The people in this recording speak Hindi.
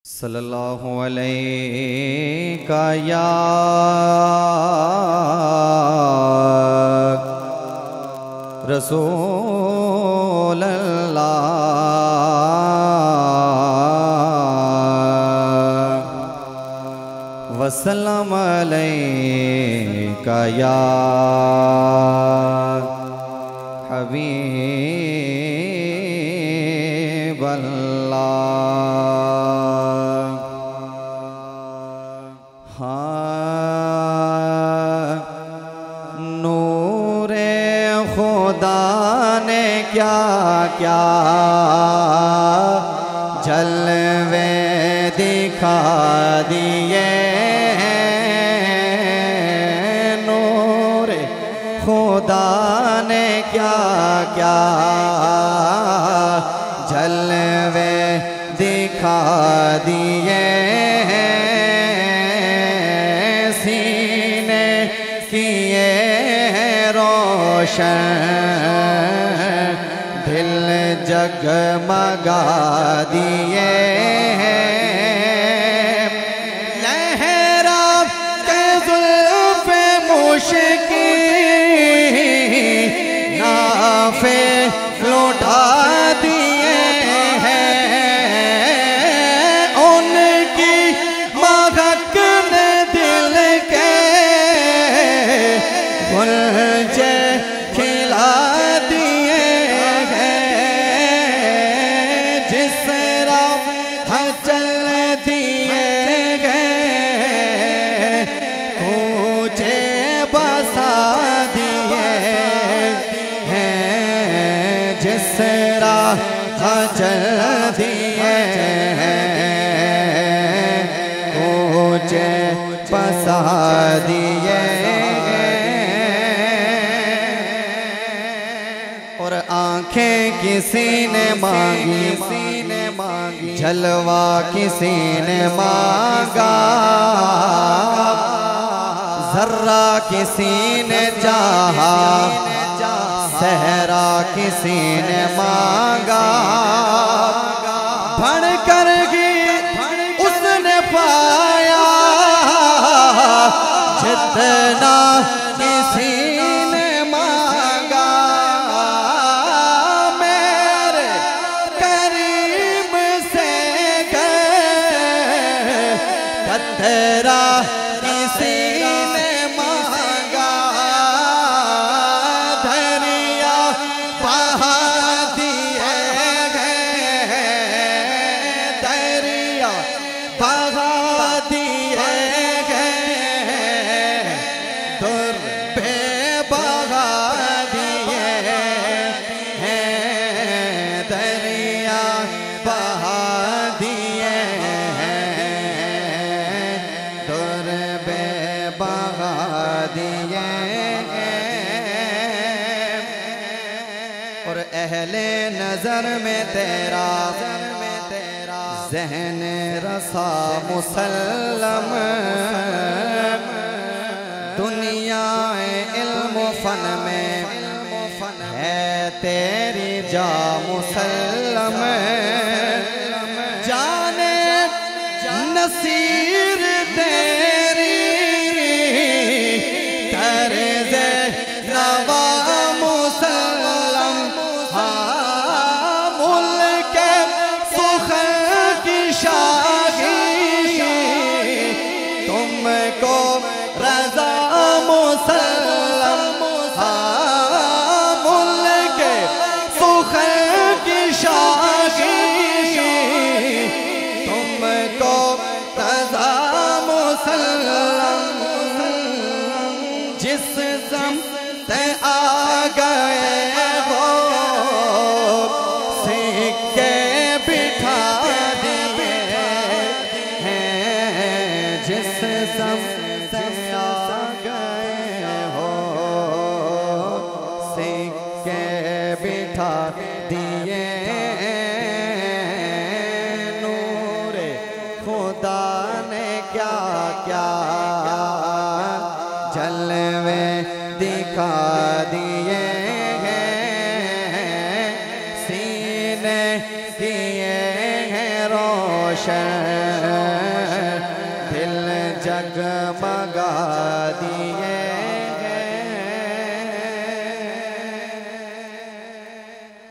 सल्लल्लाहु अलैका या रसूल अल्लाह वसल्लम अलैका या हबीब अल्लाह। हाँ, नूरे खुदा ने क्या क्या जलवे दिखा दिए, नूरे खुदा ने क्या क्या जलवे दिखा दिए, सीने किए रोशन दिल जगमगा दिए, लहरा के जुल्फ़े मुश्की नाफे लौटा दिए हैं, उनकी महक ने दिल के गुलजे खिला दिए हैं, जिस राह चल दिए गए मुझे बसा दिए हैं, जिस राह चल दिए मुझे बसा दिए। और आंखें किसी ने मांगी, जलवा किसी ने मांगा, जर्रा किसी ने चाहा, सहरा किसी ने मांगा, भड़ कर भी उसने पाया जितना किसी ने मांगा, मेरे करीम से कतरा किसी ने मांगा, दरिया बहा दिए गए, दरिया बहा दिए गए, दुर पे बहा दिए हैं, दरिया बहा दिए हैं, दुर पे बहा दिए हैं। और अहले नजर में तेरा ज़हन रसा मुसल्लम, दुनिया इल्म फन में है तेरी जा मुसल्लम, जाने नसीर तेरी कर्ज़े नवा मुसल्लम, हाँ मुल्क सुखर की शाही तुमको रज़ा मुसल्लम, हाँ मुल्क सुखर की शाही तुमको रज़ा मुसल्लम, जिस समत आ गए हो सिक्के बिठा दिए हैं, जिस समत आ गए हो सिक्के बिठा दिए, नूरे खुदा ने क्या क्या जलवे दिखा दिए हैं, सीने किए हैं रोशन दिल जगमगा दिए